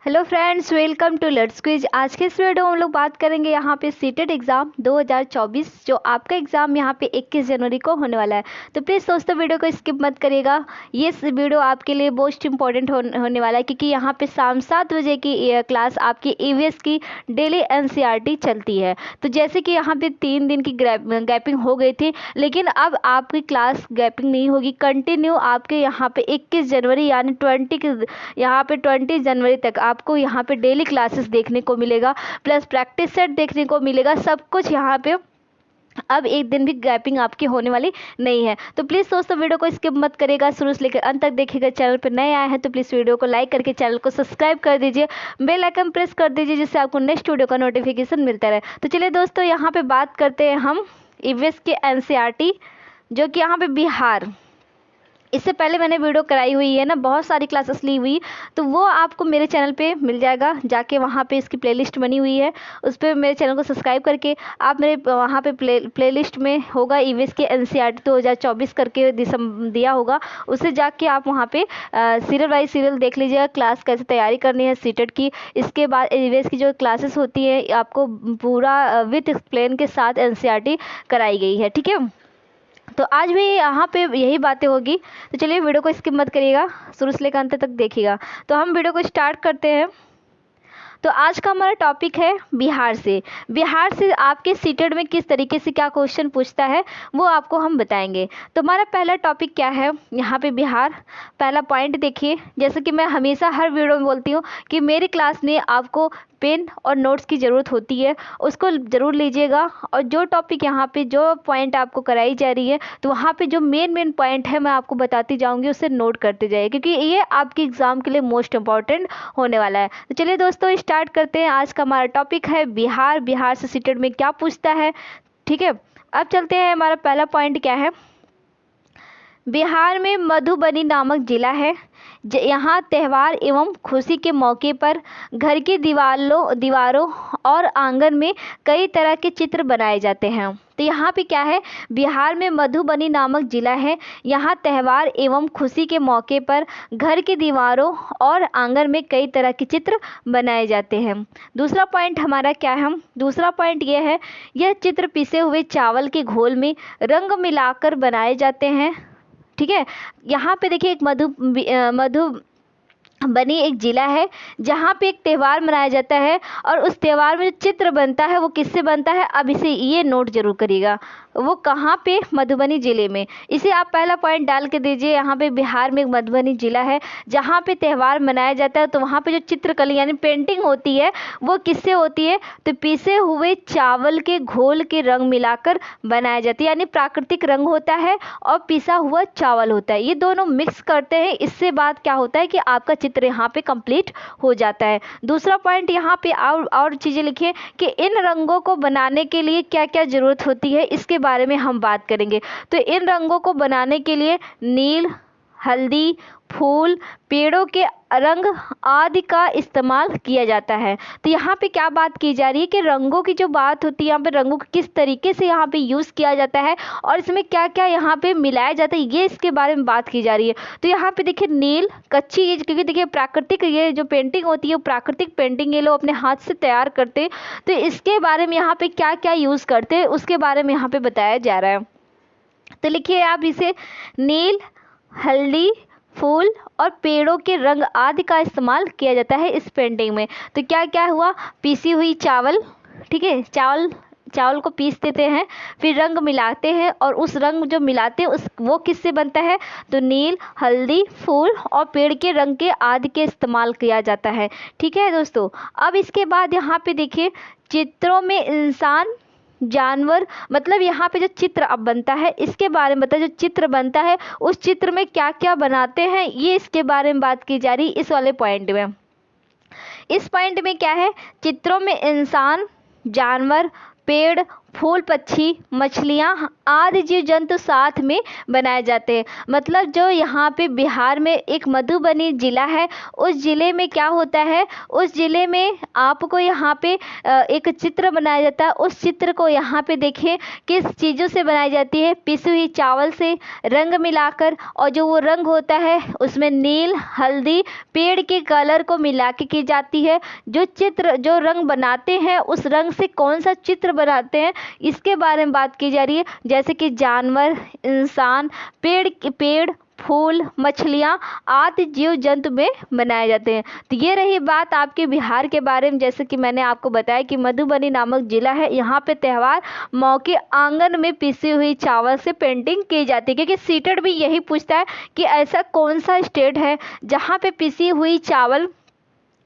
Hello friends, welcome to let's quiz. आज के इस वीडियो में हम लोग बात करेंगे यहाँ पे सीटेट एग्ज़ाम 2024 जो आपका एग्ज़ाम यहाँ पे 21 जनवरी को होने वाला है। तो प्लीज़ दोस्तों वीडियो को स्किप मत करिएगा। ये वीडियो आपके लिए मोस्ट इंपॉर्टेंट होने वाला है क्योंकि यहाँ पे शाम 7 बजे की क्लास आपकी ईवीएस की डेली एनसीईआरटी चलती है। तो जैसे कि यहाँ पे 3 दिन की गैपिंग हो गई थी, लेकिन अब आपकी क्लास गैपिंग नहीं होगी, कंटिन्यू आपके यहाँ पे 21 जनवरी यानी 20 जनवरी तक आपको यहाँ पे डेली क्लासेस देखने को मिलेगा, प्लस प्रैक्टिस सेट देखने को मिलेगा। सब कुछ यहाँ पे अब एक दिन भी गैपिंग आपकी होने वाली नहीं है। तो प्लीज़ दोस्तों वीडियो को स्किप मत करेगा, शुरू से लेकर अंत तक देखिएगा। चैनल पर नए आए हैं तो प्लीज़ वीडियो को लाइक करके चैनल को सब्सक्राइब कर दीजिए, बेल आइकन प्रेस कर दीजिए जिससे आपको नेक्स्ट वीडियो का नोटिफिकेशन मिलता रहे। तो चलिए दोस्तों यहाँ पे बात करते हैं हम ईवीएस के एनसीईआरटी जो कि यहाँ पे बिहार, इससे पहले मैंने वीडियो कराई हुई है ना, बहुत सारी क्लासेस ली हुई, तो वो आपको मेरे चैनल पे मिल जाएगा। जाके वहाँ पे इसकी प्लेलिस्ट बनी हुई है, उस पर मेरे चैनल को सब्सक्राइब करके आप मेरे वहाँ पे प्लेलिस्ट में होगा ईवीएस के एनसीईआरटी 2024 करके दिया होगा, उससे जाके आप वहाँ पे सीरियल बाई सीरियल देख लीजिएगा क्लास कैसे तैयारी करनी है सीटेट की। इसके बाद ईवीएस की जो क्लासेस होती है आपको पूरा विथ एक्सप्लेन के साथ एनसीईआरटी कराई गई है, ठीक है। तो आज भी यहाँ पे यही बातें होगी, तो चलिए वीडियो को स्किप मत करिएगा, शुरू से लेकर अंत तक देखिएगा। तो हम वीडियो को स्टार्ट करते हैं। तो आज का हमारा टॉपिक है बिहार से। बिहार से आपके सीटेट में किस तरीके से क्या क्वेश्चन पूछता है वो आपको हम बताएंगे। तो हमारा पहला टॉपिक क्या है यहाँ पे बिहार। पहला पॉइंट देखिए, जैसे कि मैं हमेशा हर वीडियो में बोलती हूँ कि मेरी क्लास में आपको पेन और नोट्स की ज़रूरत होती है, उसको ज़रूर लीजिएगा। और जो टॉपिक यहाँ पे जो पॉइंट आपको कराई जा रही है तो वहाँ पे जो मेन पॉइंट है मैं आपको बताती जाऊँगी, उससे नोट करते जाइए क्योंकि ये आपके एग्ज़ाम के लिए मोस्ट इंपॉर्टेंट होने वाला है। तो चलिए दोस्तों स्टार्ट करते हैं। आज का हमारा टॉपिक है बिहार। बिहार से सीटेट में क्या पूछता है, ठीक है। अब चलते हैं, हमारा पहला पॉइंट क्या है। बिहार में मधुबनी नामक जिला है। यहाँ त्यौहार एवं खुशी के मौके पर घर की दीवारों और आंगन में कई तरह के चित्र बनाए जाते हैं। तो यहाँ पे क्या है, बिहार में मधुबनी नामक जिला है। यहाँ त्यौहार एवं खुशी के मौके पर घर की दीवारों और आंगन में कई तरह के चित्र बनाए जाते हैं। दूसरा पॉइंट हमारा क्या है, दूसरा पॉइंट ये है, यह चित्र पिसे हुए चावल के घोल में रंग मिलाकर बनाए जाते हैं, ठीक है। यहाँ पे देखिए एक मधुबनी एक जिला है जहाँ पे एक त्यौहार मनाया जाता है और उस त्यौहार में जो चित्र बनता है वो किससे बनता है, अब इसे ये नोट जरूर करिएगा, वो कहाँ पे, मधुबनी ज़िले में। इसे आप पहला पॉइंट डाल के दीजिए। यहाँ पे बिहार में एक मधुबनी ज़िला है जहाँ पे त्यौहार मनाया जाता है, तो वहाँ पे जो चित्रकला यानी पेंटिंग होती है वो किससे होती है, तो पीसे हुए चावल के घोल के रंग मिलाकर बनाया जाती है, यानी प्राकृतिक रंग होता है और पिसा हुआ चावल होता है, ये दोनों मिक्स करते हैं। इससे बात क्या होता है कि आपका चित्र यहाँ पे कंप्लीट हो जाता है। दूसरा पॉइंट यहाँ पे और चीज़ें लिखिए कि इन रंगों को बनाने के लिए क्या क्या ज़रूरत होती है, इसके बारे में हम बात करेंगे। तो इन रंगों को बनाने के लिए नील, हल्दी, फूल, पेड़ों के रंग आदि का इस्तेमाल किया जाता है। तो यहाँ पे क्या बात की जा रही है कि रंगों की जो बात होती है, यहाँ पे रंगों को किस तरीके से यहाँ पे यूज़ किया जाता है और इसमें क्या क्या यहाँ पे मिलाया जाता है, ये इसके बारे में बात की जा रही है। तो यहाँ पे देखिए नील कच्ची, ये क्योंकि देखिए प्राकृतिक ये जो पेंटिंग होती है वो प्राकृतिक पेंटिंग ये लोग अपने हाथ से तैयार करते हैं, तो इसके बारे में यहाँ पे क्या क्या यूज़ करते हैं उसके बारे में यहाँ पे बताया जा रहा है। तो लिखिए आप इसे, नील, हल्दी, फूल और पेड़ों के रंग आदि का इस्तेमाल किया जाता है इस पेंटिंग में। तो क्या क्या हुआ, पीसी हुई चावल, ठीक है, चावल को पीस देते हैं, फिर रंग मिलाते हैं और उस रंग जो मिलाते हैं उस वो किससे बनता है, तो नील, हल्दी, फूल और पेड़ के रंग के आदि के इस्तेमाल किया जाता है, ठीक है दोस्तों। अब इसके बाद यहाँ पे देखिए चित्रों में इंसान, जानवर, मतलब यहाँ पे जो चित्र अब बनता है इसके बारे में बताया। जो चित्र बनता है उस चित्र में क्या क्या बनाते हैं ये इसके बारे में बात की जा रही है इस वाले पॉइंट में। इस पॉइंट में क्या है, चित्रों में इंसान, जानवर, पेड़, फूल पक्षी, मछलियाँ आदि जीव जंतु साथ में बनाए जाते हैं। मतलब जो यहाँ पे बिहार में एक मधुबनी जिला है, उस जिले में क्या होता है, उस जिले में आपको यहाँ पे एक चित्र बनाया जाता है। उस चित्र को यहाँ पे देखिए किस चीज़ों से बनाई जाती है, पिसी हुई चावल से रंग मिलाकर, और जो वो रंग होता है उसमें नील, हल्दी, पेड़ के कलर को मिला के की जाती है। जो रंग बनाते हैं उस रंग से कौन सा चित्र बनाते हैं इसके बारे में बात की जा रही है। जैसे कि जानवर, इंसान, पेड़, फूल, मछलियाँ आदि जीव जंतु में बनाए जाते हैं। तो ये रही बात आपके बिहार के बारे में। जैसे कि मैंने आपको बताया कि मधुबनी नामक जिला है, यहाँ पे त्यौहार मौके आंगन में पिसी हुई चावल से पेंटिंग की जाती है। क्योंकि सीटेट भी यही पूछता है कि ऐसा कौन सा स्टेट है जहाँ पे पिसी हुई चावल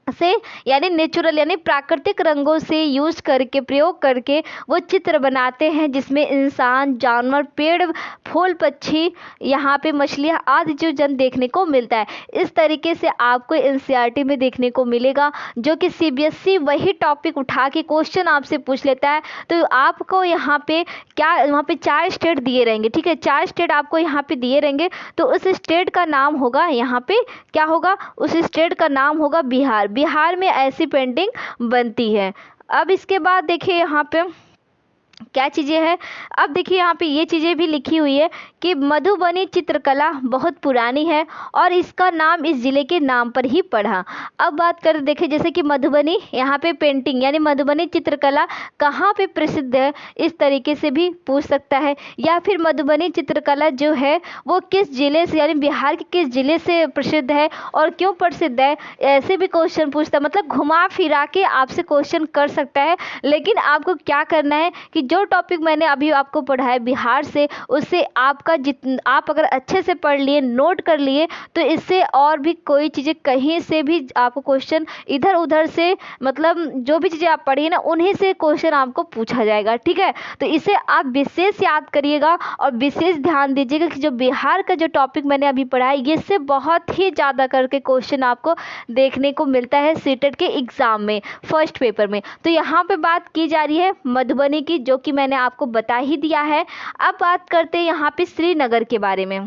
से यानी नेचुरल यानी प्राकृतिक रंगों से यूज करके, प्रयोग करके वो चित्र बनाते हैं, जिसमें इंसान, जानवर, पेड़, फूल, पक्षी, यहाँ पे मछलियाँ आदि जीव जंतु देखने को मिलता है। इस तरीके से आपको एनसीईआरटी में देखने को मिलेगा, जो कि सीबीएसई वही टॉपिक उठा के क्वेश्चन आपसे पूछ लेता है। तो आपको यहाँ पे वहाँ पे 4 स्टेट दिए रहेंगे, ठीक है, 4 स्टेट आपको यहाँ पे दिए रहेंगे। तो उस स्टेट का नाम होगा, यहाँ पे क्या होगा, उस स्टेट का नाम होगा बिहार। बिहार में ऐसी पेंटिंग बनती है। अब इसके बाद देखिए यहाँ पे क्या चीज़ें हैं। अब देखिए यहाँ पे ये चीज़ें भी लिखी हुई है कि मधुबनी चित्रकला बहुत पुरानी है और इसका नाम इस ज़िले के नाम पर ही पड़ा। अब बात करें, देखिए जैसे कि मधुबनी यहाँ पे पेंटिंग यानी मधुबनी चित्रकला कहाँ पे प्रसिद्ध है, इस तरीके से भी पूछ सकता है। या फिर मधुबनी चित्रकला जो है वो किस ज़िले से यानी बिहार के किस ज़िले से प्रसिद्ध है और क्यों प्रसिद्ध है, ऐसे भी क्वेश्चन पूछता है। मतलब घुमा फिरा के आपसे क्वेश्चन कर सकता है। लेकिन आपको क्या करना है कि जो टॉपिक मैंने अभी आपको पढ़ाया बिहार से, उससे आप अगर अच्छे से पढ़ लिए, नोट कर लिए, तो इससे और भी कोई चीज़ें कहीं से भी आपको क्वेश्चन इधर उधर से, मतलब जो भी चीज़ें आप पढ़िए ना उन्हीं से क्वेश्चन आपको पूछा जाएगा, ठीक है। तो इसे आप विशेष याद करिएगा और विशेष ध्यान दीजिएगा कि जो बिहार का जो टॉपिक मैंने अभी पढ़ा है, इससे बहुत ही ज़्यादा करके क्वेश्चन आपको देखने को मिलता है सीटेट के एग्ज़ाम में, फर्स्ट पेपर में। तो यहाँ पे बात की जा रही है मधुबनी की, जो कि मैंने आपको बता ही दिया है। अब बात करते हैं यहाँ पे श्रीनगर के बारे में।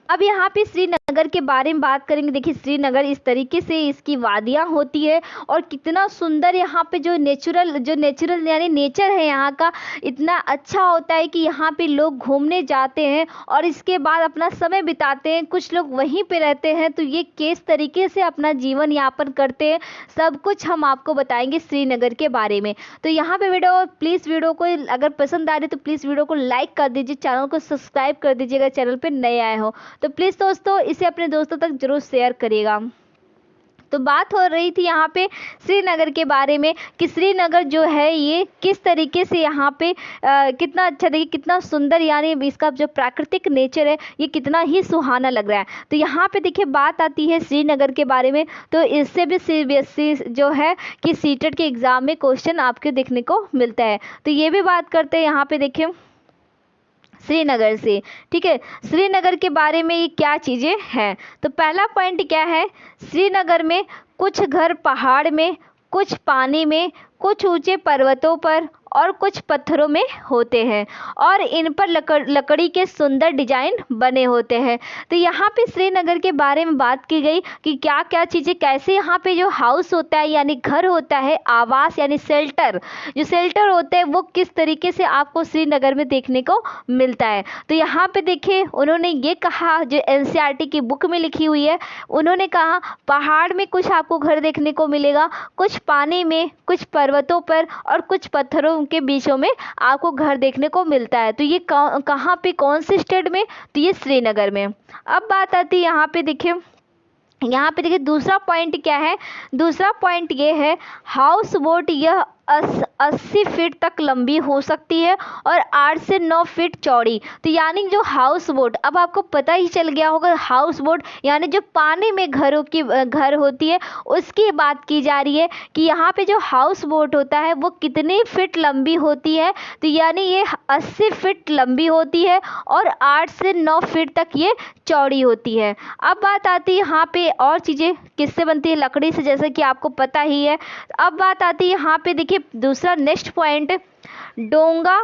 अब यहाँ पे श्रीनगर के बारे में बात करेंगे। देखिए श्रीनगर इस तरीके से इसकी वादियाँ होती है और कितना सुंदर यहाँ पे जो नेचुरल यानी नेचर है यहाँ का इतना अच्छा होता है कि यहाँ पे लोग घूमने जाते हैं और इसके बाद अपना समय बिताते हैं। कुछ लोग वहीं पे रहते हैं, तो ये किस तरीके से अपना जीवन यापन करते हैं, सब कुछ हम आपको बताएंगे श्रीनगर के बारे में। तो यहाँ पे प्लीज़ वीडियो को अगर पसंद आ रही तो प्लीज़ वीडियो को लाइक कर दीजिए, चैनल को सब्सक्राइब कर दीजिएगा चैनल पर नए आए हो तो प्लीज़ दोस्तों इसे अपने दोस्तों तक जरूर शेयर करिएगा। तो बात हो रही थी यहाँ पे श्रीनगर के बारे में कि श्रीनगर जो है ये किस तरीके से यहाँ पे कितना अच्छा, देखिए कितना सुंदर, यानी इसका जो प्राकृतिक नेचर है ये कितना ही सुहाना लग रहा है। तो यहाँ पे देखिए बात आती है श्रीनगर के बारे में, तो इससे भी सीबीएसई जो है कि सीटेट के एग्ज़ाम में क्वेश्चन आपके देखने को मिलता है। तो ये भी बात करते हैं यहाँ पे देखिए श्रीनगर से, ठीक है। श्रीनगर के बारे में ये क्या चीज़ें हैं, तो पहला पॉइंट क्या है, श्रीनगर में कुछ घर पहाड़ में, कुछ पानी में, कुछ ऊंचे पर्वतों पर और कुछ पत्थरों में होते हैं और इन पर लकड़ी के सुंदर डिजाइन बने होते हैं। तो यहाँ पे श्रीनगर के बारे में बात की गई कि क्या क्या चीज़ें, कैसे यहाँ पे जो हाउस होता है यानी घर होता है, आवास यानी शेल्टर, जो शेल्टर होते हैं वो किस तरीके से आपको श्रीनगर में देखने को मिलता है। तो यहाँ पे देखिए उन्होंने ये कहा, जो एनसीईआरटी की बुक में लिखी हुई है, उन्होंने कहा पहाड़ में कुछ आपको घर देखने को मिलेगा, कुछ पानी में, कुछ पर्वतों पर और कुछ पत्थरों के बीचों में आपको घर देखने को मिलता है। तो ये कहाँ पे, कौन से स्टेट में, तो ये श्रीनगर में। अब बात आती है यहाँ पे देखिए दूसरा पॉइंट क्या है, दूसरा पॉइंट ये है हाउस बोट, यह 80 फीट तक लंबी हो सकती है और 8 से 9 फीट चौड़ी। तो यानी जो हाउस बोट, अब आपको पता ही चल गया होगा हाउस बोट यानी जो पानी में घर होती है उसकी बात की जा रही है कि यहाँ पे जो हाउस बोट होता है वो कितनी फीट लंबी होती है, तो यानी ये 80 फीट लंबी होती है और 8 से 9 फीट तक ये चौड़ी होती है। अब बात आती है यहाँ पे और चीज़ें किससे बनती है, लकड़ी से, जैसे कि आपको पता ही है। अब बात आती है यहाँ पे देखिए दूसरा नेक्स्ट पॉइंट, डोंगा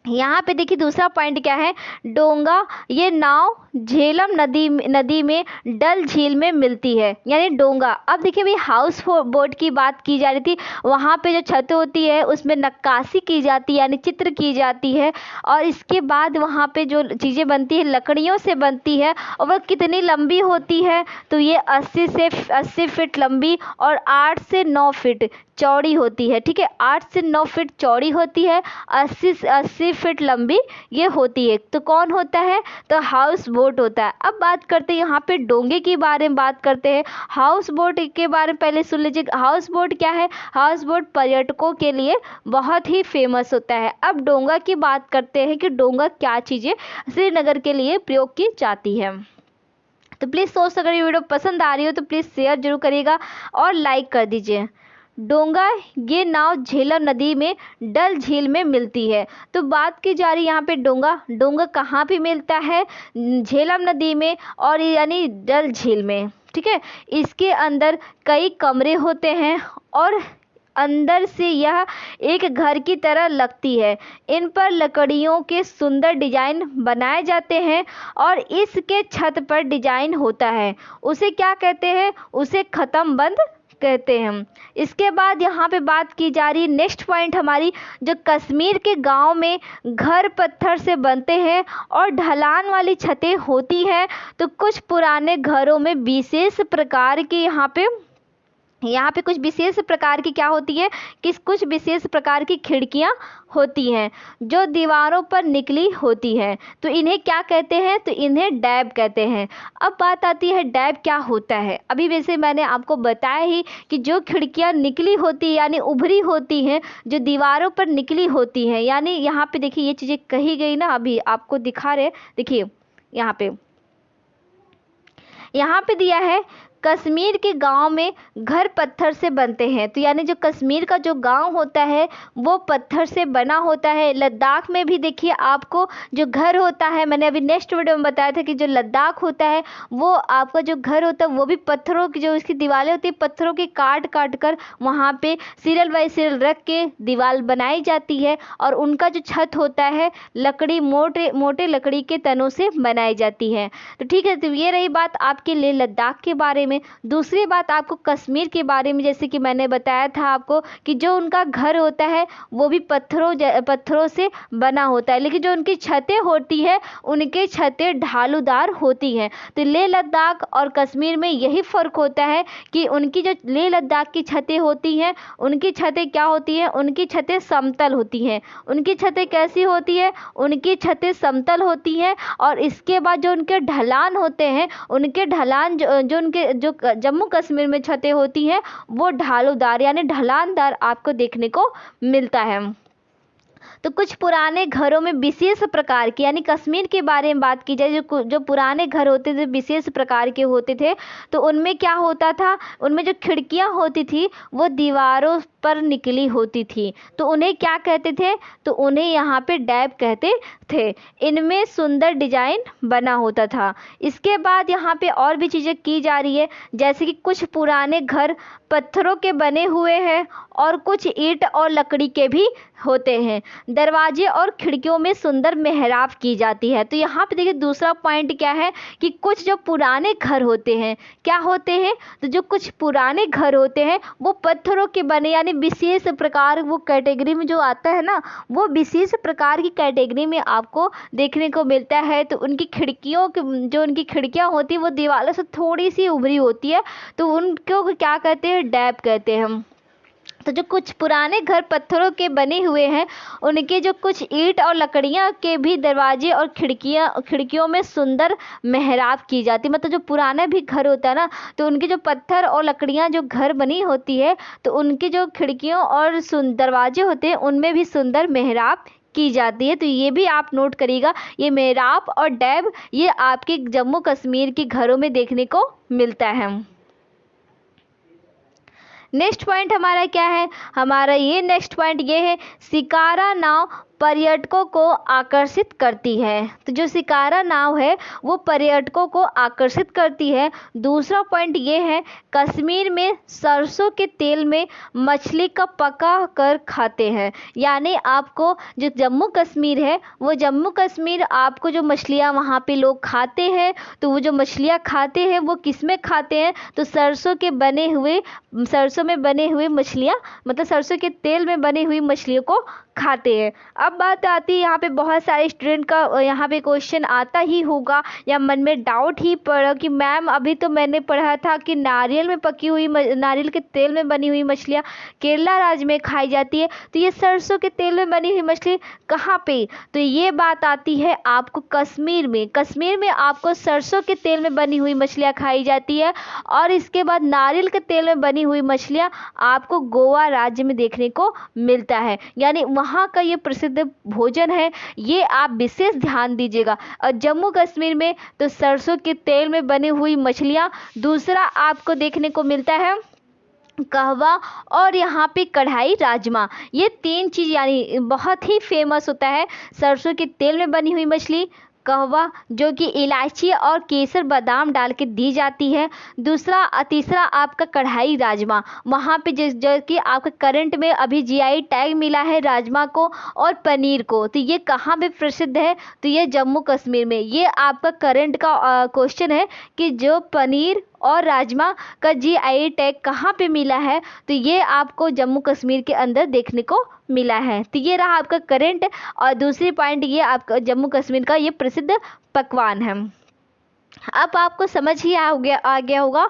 यहाँ पे देखिए दूसरा पॉइंट क्या है, डोंगा ये नाव झेलम नदी में डल झील में मिलती है, यानी डोंगा। अब देखिए भाई हाउस बोट की बात की जा रही थी, वहाँ पे जो छत होती है उसमें नक्काशी की जाती है यानी चित्र की जाती है, और इसके बाद वहाँ पे जो चीज़ें बनती है लकड़ियों से बनती है, और वह कितनी लंबी होती है, तो ये 80 फीट लंबी और 8 से 9 फीट चौड़ी होती है। ठीक है, 8 से 9 फीट चौड़ी होती है, 80 फीट लंबी ये होती है। तो कौन होता है, तो हाउस बोट होता है। अब बात करते हैं यहाँ पे डोंगे के बारे में बात करते हैं। हाउस बोट के बारे में पहले सुन लीजिए, हाउस बोट क्या है। हाउस बोट पर्यटकों के लिए बहुत ही फेमस होता है। अब डोंगा की बात करते हैं कि डोंगा क्या चीज़ें श्रीनगर के लिए प्रयोग की जाती है। तो प्लीज़ दोस्तों अगर ये वीडियो पसंद आ रही हो तो प्लीज़ शेयर जरूर करिएगा और लाइक कर दीजिए। डोंगा ये नाव झेलम नदी में डल झील में मिलती है। तो बात की जा रही है यहाँ पे डोंगा कहाँ पे मिलता है, झेलम नदी में और यानी डल झील में। ठीक है, इसके अंदर कई कमरे होते हैं और अंदर से यह एक घर की तरह लगती है। इन पर लकड़ियों के सुंदर डिजाइन बनाए जाते हैं और इसके छत पर डिजाइन होता है, उसे क्या कहते हैं, उसे ख़त्म बंद कहते हैं। इसके बाद यहाँ पे बात की जा रही है नेक्स्ट पॉइंट हमारी, जो कश्मीर के गांव में घर पत्थर से बनते हैं और ढलान वाली छतें होती हैं। तो कुछ पुराने घरों में विशेष प्रकार के यहाँ पे कुछ विशेष प्रकार की क्या होती है कि कुछ विशेष प्रकार की खिड़कियाँ होती हैं जो दीवारों पर निकली होती हैं। तो इन्हें क्या कहते हैं, तो इन्हें डैब कहते हैं। अब बात आती है डैब क्या होता है। अभी वैसे मैंने आपको बताया ही कि जो खिड़कियाँ निकली होती है यानी उभरी होती हैं, जो दीवारों पर निकली होती हैं, यानी यहाँ पे देखिए ये चीज़ें कही गई ना, अभी आपको दिखा रहे, देखिए यहाँ पे दिया है कश्मीर के गांव में घर पत्थर से बनते हैं। तो यानी जो कश्मीर का जो गांव होता है वो पत्थर से बना होता है। लद्दाख में भी देखिए आपको जो घर होता है, मैंने अभी नेक्स्ट वीडियो में बताया था कि जो लद्दाख होता है वो आपका जो घर होता है वो भी पत्थरों की, जो उसकी दीवारें होती है पत्थरों की काट कर वहाँ पे सीरियल बाई सीरियल रख के दीवार बनाई जाती है, और उनका जो छत होता है लकड़ी मोटे लकड़ी के तनों से बनाई जाती है। तो ठीक है, तो ये रही बात आपके लिए लद्दाख के बारे में। दूसरी बात आपको कश्मीर के बारे में, जैसे कि मैंने बताया था आपको कि जो उनका घर होता है वो भी पत्थरों से बना होता है, लेकिन जो उनकी छतें होती है उनकी छतें ढालूदार होती हैं। तो लेह लद्दाख और कश्मीर में यही फ़र्क होता है कि उनकी जो लेह लद्दाख की छतें होती हैं उनकी छतें क्या होती हैं, उनकी छतें समतल होती हैं। उनकी छतें कैसी होती है, उनकी छतें समतल होती हैं। और इसके बाद जो उनके ढलान होते हैं, उनके ढलान जो उनके जो जम्मू कश्मीर में छतें होती हैं वो ढालूदार यानी ढलानदार आपको देखने को मिलता है। तो कुछ पुराने घरों में विशेष प्रकार की, यानी कश्मीर के बारे में बात की जाए, जो पुराने घर होते थे विशेष प्रकार के होते थे, तो उनमें क्या होता था, उनमें जो खिड़कियां होती थी वो दीवारों पर निकली होती थी। तो उन्हें क्या कहते थे, तो उन्हें यहाँ पे डैब कहते थे। इनमें सुंदर डिजाइन बना होता था। इसके बाद यहाँ पे और भी चीज़ें की जा रही है, जैसे कि कुछ पुराने घर पत्थरों के बने हुए हैं और कुछ ईंट और लकड़ी के भी होते हैं। दरवाजे और खिड़कियों में सुंदर मेहराब की जाती है। तो यहाँ पे देखिए दूसरा पॉइंट क्या है कि कुछ जो पुराने घर होते हैं क्या होते हैं, तो जो कुछ पुराने घर होते हैं वो पत्थरों के बने, यानी विशेष प्रकार वो कैटेगरी में जो आता है ना, वो विशेष प्रकार की कैटेगरी में आपको देखने को मिलता है। तो उनकी खिड़कियों की जो उनकी खिड़कियाँ होती है वो दीवारों से थोड़ी सी उभरी होती है, तो उनको क्या कहते हैं, डैब कहते हैं हम। तो जो कुछ पुराने घर पत्थरों के बने हुए हैं उनके जो कुछ ईंट और लकड़ियां के भी दरवाजे और खिड़कियों में सुंदर मेहराब की जाती है। मतलब जो पुराना भी घर होता है ना, तो उनके जो पत्थर और लकड़ियां जो घर बनी होती है तो उनकी जो खिड़कियों और दरवाजे होते हैं उनमें भी सुंदर मेहराब की जाती है। तो ये भी आप नोट करिएगा, ये मेहराब और डैब ये आपके जम्मू कश्मीर के घरों में देखने को मिलता है। नेक्स्ट पॉइंट हमारा क्या है, हमारा ये नेक्स्ट पॉइंट ये है शिकारा नाव पर्यटकों को आकर्षित करती है। तो जो शिकारा नाव है वो पर्यटकों को आकर्षित करती है। दूसरा पॉइंट ये है, कश्मीर में सरसों के तेल में मछली का पका कर खाते हैं। यानी आपको जो जम्मू कश्मीर है, वो जम्मू कश्मीर आपको जो मछलियाँ वहाँ पे लोग खाते हैं, तो वो जो मछलियाँ खाते हैं वो किस में खाते हैं, तो सरसों में बने हुए मछलियाँ, मतलब सरसों के तेल में बनी हुई मछलियों को खाते हैं। अब बात आती है, यहाँ पे बहुत सारे स्टूडेंट का यहाँ पे क्वेश्चन आता ही होगा या मन में डाउट ही पड़ा कि मैम अभी तो मैंने पढ़ा था कि नारियल के तेल में बनी हुई मछलियाँ केरला राज्य में खाई जाती है, तो ये सरसों के तेल में बनी हुई मछली कहाँ पे? तो ये बात आती है आपको कश्मीर में आपको सरसों के तेल में बनी हुई मछलियाँ खाई जाती है। और इसके बाद नारियल के तेल में बनी हुई मछलियाँ आपको गोवा राज्य में देखने को मिलता है। यानी वहाँ का ये प्रसिद्ध भोजन है, ये आप विशेष ध्यान दीजिएगा। और जम्मू कश्मीर में तो सरसों के तेल में बनी हुई मछलियाँ। दूसरा आपको देखने को मिलता है कहवा और यहाँ पे कढ़ाई राजमा। ये 3 चीज़ यानी बहुत ही फेमस होता है। सरसों के तेल में बनी हुई मछली, कहवा जो कि इलायची और केसर बादाम डाल के दी जाती है। तीसरा आपका कढ़ाई राजमा, वहाँ पे जो कि आपका करंट में अभी जीआई टैग मिला है राजमा को और पनीर को। तो ये कहाँ पे प्रसिद्ध है? तो ये जम्मू कश्मीर में। ये आपका करंट का क्वेश्चन है कि जो पनीर और राजमा का जीआई टैग कहाँ पे मिला है, तो ये आपको जम्मू कश्मीर के अंदर देखने को मिला है। तो ये रहा आपका करंट। और दूसरी पॉइंट ये आपका जम्मू कश्मीर का ये प्रसिद्ध पकवान है। अब आपको समझ ही आ गया होगा।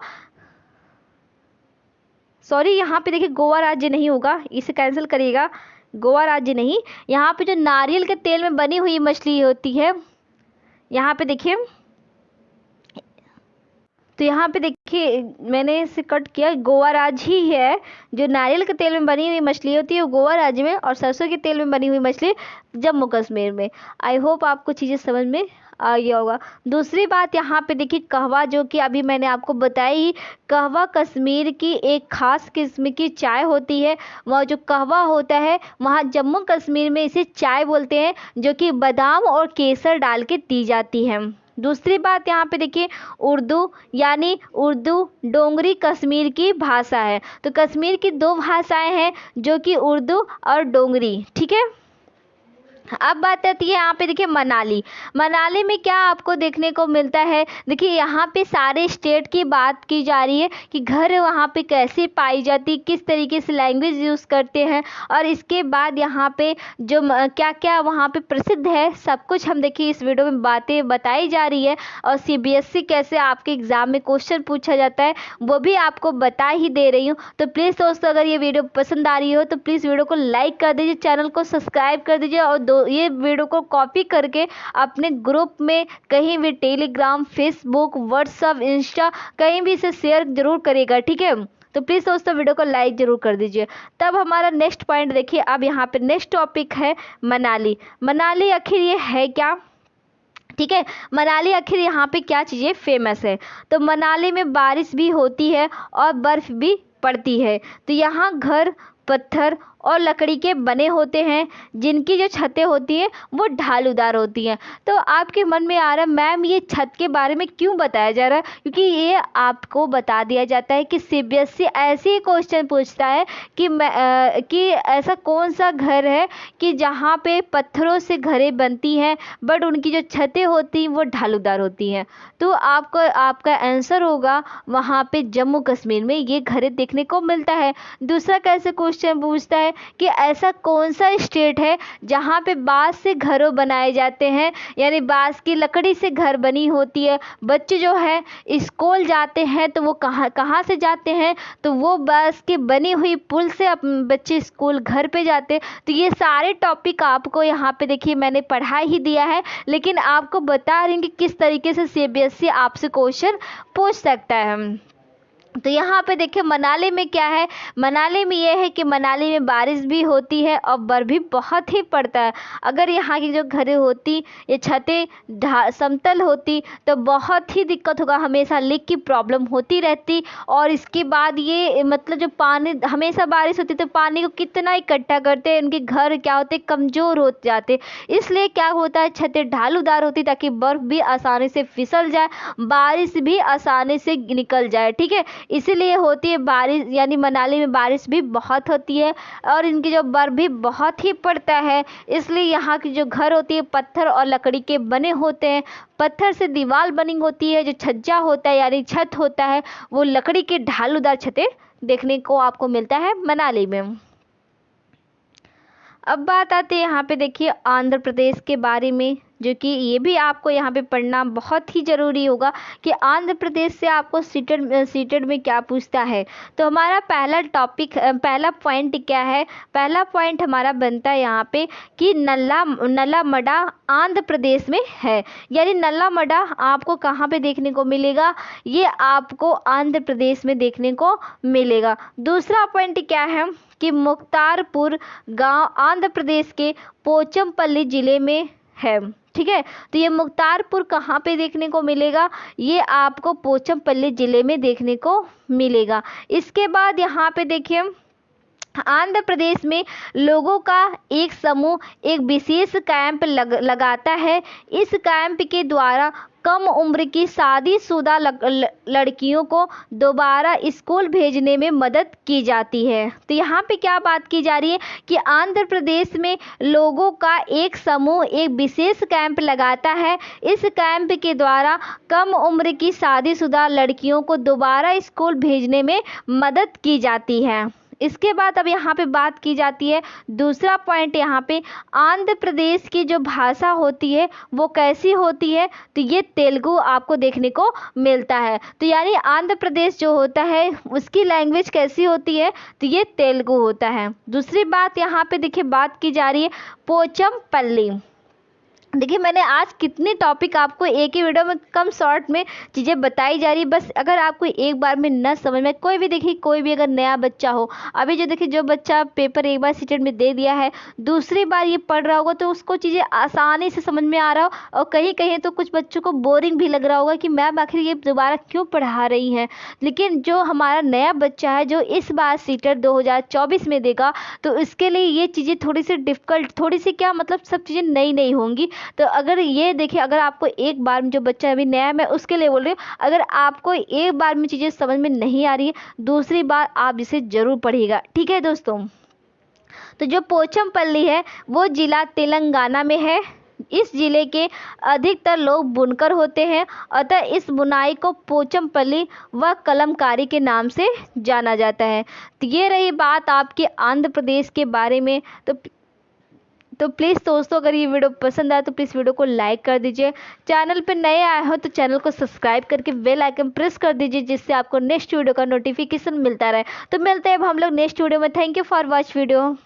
सॉरी, यहाँ पे देखिए गोवा राज्य नहीं होगा, इसे कैंसिल करिएगा, गोवा राज्य नहीं। यहाँ पे जो नारियल के तेल में बनी हुई मछली होती है, यहाँ पे देखिए, तो यहाँ पे देखिए मैंने इसे कट किया, गोवा राज्य ही है। जो नारियल के तेल में बनी हुई मछली होती है वो गोवा राज्य में, और सरसों के तेल में बनी हुई मछली जम्मू कश्मीर में। आई होप आपको चीज़ें समझ में आ गया होगा। दूसरी बात यहाँ पे देखिए कहवा, जो कि अभी मैंने आपको बताई, कहवा कश्मीर की एक खास किस्म की चाय होती है। वह जो कहवा होता है वहाँ जम्मू कश्मीर में इसे चाय बोलते हैं, जो कि बादाम और केसर डाल के दी जाती है। दूसरी बात यहाँ पे देखिए उर्दू, यानी उर्दू डोंगरी कश्मीर की भाषा है। तो कश्मीर की 2 भाषाएं हैं जो कि उर्दू और डोंगरी, ठीक है। अब बात आती है यहाँ पे देखिए मनाली में क्या आपको देखने को मिलता है। देखिए यहाँ पे सारे स्टेट की बात की जा रही है कि घर वहाँ पे कैसे पाई जाती, किस तरीके से लैंग्वेज यूज़ करते हैं, और इसके बाद यहाँ पे जो क्या क्या वहाँ पे प्रसिद्ध है, सब कुछ हम देखिए इस वीडियो में बातें बताई जा रही है। और CBSE कैसे आपके एग्ज़ाम में क्वेश्चन पूछा जाता है वो भी आपको बता ही दे रही हूँ। तो प्लीज़ दोस्तों, अगर ये वीडियो पसंद आ रही हो तो प्लीज़ वीडियो को लाइक कर दीजिए, चैनल को सब्सक्राइब कर दीजिए, और ये वीडियो को कॉपी करके अपने ग्रुप में कहीं भी, टेलीग्राम, फेसबुक, व्हाट्सएप, इंस्टा, कहीं भी इसे शेयर जरूर करिएगा, ठीक है। तो प्लीज़ दोस्तों वीडियो को लाइक जरूर कर दीजिए। तब हमारा नेक्स्ट पॉइंट देखिए, अब यहाँ पे नेक्स्ट टॉपिक है मनाली आखिर ये है क्या, ठीक है। मनाली आखिर यहाँ पे क्या चीज़ें फेमस है। तो मनाली में बारिश भी होती है और बर्फ़ भी पड़ती है। तो यहाँ घर पत्थर और लकड़ी के बने होते हैं, जिनकी जो छतें होती हैं वो ढालूदार होती हैं। तो आपके मन में आ रहा है मैम ये छत के बारे में क्यों बताया जा रहा है, क्योंकि ये आपको बता दिया जाता है कि CBSE ऐसे ही क्वेश्चन पूछता है कि ऐसा कौन सा घर है कि जहाँ पे पत्थरों से घरें बनती हैं बट उनकी जो छतें होती हैं वो ढालूदार होती हैं। तो आपका आंसर होगा वहाँ पे जम्मू कश्मीर में ये घरें देखने को मिलता है। दूसरा कैसे क्वेश्चन पूछता है कि ऐसा कौन सा स्टेट है जहाँ पे बांस से घरों बनाए जाते हैं, यानी बांस की लकड़ी से घर बनी होती है। बच्चे जो है स्कूल जाते हैं तो वो कहाँ से जाते हैं, तो वो बांस की बनी हुई पुल से बच्चे स्कूल घर पे जाते हैं। तो ये सारे टॉपिक आपको यहाँ पे देखिए मैंने पढ़ा ही दिया है, लेकिन आपको बता रही हूँ कि किस तरीके से CBSE आपसे क्वेश्चन पूछ सकता है। तो यहाँ पे देखिए मनाली में क्या है, मनाली में ये है कि मनाली में बारिश भी होती है और बर्फ भी बहुत ही पड़ता है। अगर यहाँ की जो घरें होती, ये छतें समतल होती तो बहुत ही दिक्कत होगा, हमेशा लीक की प्रॉब्लम होती रहती। और इसके बाद ये मतलब जो पानी, हमेशा बारिश होती तो पानी को कितना इकट्ठा करते हैं, उनके घर क्या होते, कमज़ोर हो जाते। इसलिए क्या होता है, छतें ढालूदार होती ताकि बर्फ़ भी आसानी से फिसल जाए, बारिश भी आसानी से निकल जाए। ठीक है, इसीलिए होती है बारिश, यानी मनाली में बारिश भी बहुत होती है और इनकी जो बर्फ़ भी बहुत ही पड़ता है। इसलिए यहाँ की जो घर होती है पत्थर और लकड़ी के बने होते हैं। पत्थर से दीवार बनी होती है, जो छज्जा होता है यानी छत होता है वो लकड़ी के ढालूदार छतें देखने को आपको मिलता है मनाली में। अब बात आती है यहाँ पे देखिए आंध्र प्रदेश के बारे में, जो कि ये भी आपको यहाँ पे पढ़ना बहुत ही ज़रूरी होगा कि आंध्र प्रदेश से आपको सीटेड में क्या पूछता है। तो हमारा पहला पॉइंट क्या है, पहला पॉइंट हमारा बनता है यहाँ पे कि नल्ला मडा आंध्र प्रदेश में है। यानी नल्ला मडा आपको कहाँ पे देखने को मिलेगा, ये आपको आंध्र प्रदेश में देखने को मिलेगा। दूसरा पॉइंट क्या है कि मुख्तारपुर गांव आंध्र प्रदेश के पोचमपल्ली ज़िले में है। ठीक है, तो ये मुख्तारपुर कहाँ पे देखने को मिलेगा, ये आपको पोचमपल्ली ज़िले में देखने को मिलेगा। इसके बाद यहाँ पे देखिए आंध्र प्रदेश में लोगों का एक समूह एक विशेष कैंप लगाता है। इस कैंप के द्वारा कम उम्र की शादीशुदा लड़कियों को दोबारा स्कूल भेजने में मदद की जाती है। तो यहाँ पे क्या बात की जा रही है कि आंध्र प्रदेश में लोगों का एक समूह एक विशेष कैंप लगाता है। इस कैंप के द्वारा कम उम्र की शादीशुदा लड़कियों को दोबारा स्कूल भेजने में मदद की जाती है। इसके बाद अब यहाँ पे बात की जाती है, दूसरा पॉइंट यहाँ पे आंध्र प्रदेश की जो भाषा होती है वो कैसी होती है, तो ये तेलुगु आपको देखने को मिलता है। तो यानी आंध्र प्रदेश जो होता है उसकी लैंग्वेज कैसी होती है, तो ये तेलुगु होता है। दूसरी बात यहाँ पे देखिए बात की जा रही है पोचमपल्ली। देखिए मैंने आज कितनी टॉपिक आपको एक ही वीडियो में कम शॉर्ट में चीज़ें बताई जा रही है। बस अगर आपको एक बार में न समझ में, कोई भी देखिए कोई भी अगर नया बच्चा हो, अभी जो देखिए जो बच्चा पेपर एक बार सीटेट में दे दिया है, दूसरी बार ये पढ़ रहा होगा तो उसको चीज़ें आसानी से समझ में आ रहा हो। और कहीं कहीं तो कुछ बच्चों को बोरिंग भी लग रहा होगा कि मैम आखिर ये दोबारा क्यों पढ़ा रही हैं। लेकिन जो हमारा नया बच्चा है जो इस बार सीटेट 2024 में देगा, तो इसके लिए ये चीज़ें थोड़ी सी डिफ़िकल्ट, थोड़ी सी क्या मतलब सब चीज़ें नई नई होंगी। तो अगर ये देखिए, अगर आपको एक बार में, जो बच्चा अभी नया, मैं उसके लिए बोल रही हूँ, अगर आपको एक बार में चीज़ें समझ में नहीं आ रही है, दूसरी बार आप इसे ज़रूर पढ़िएगा। ठीक है दोस्तों, तो जो पोचमपल्ली है वो ज़िला तेलंगाना में है। इस ज़िले के अधिकतर लोग बुनकर होते हैं, अतः इस बुनाई को पोचमपल्ली व कलमकारी के नाम से जाना जाता है। तो ये रही बात आपके आंध्र प्रदेश के बारे में। तो प्लीज़ दोस्तों, अगर ये वीडियो पसंद आए तो प्लीज़ वीडियो को लाइक कर दीजिए। चैनल पर नए आए हो तो चैनल को सब्सक्राइब करके बेल आइकन प्रेस कर दीजिए, जिससे आपको नेक्स्ट वीडियो का नोटिफिकेशन मिलता रहे। तो मिलते हैं अब हम लोग नेक्स्ट वीडियो में। Thank you for watch video.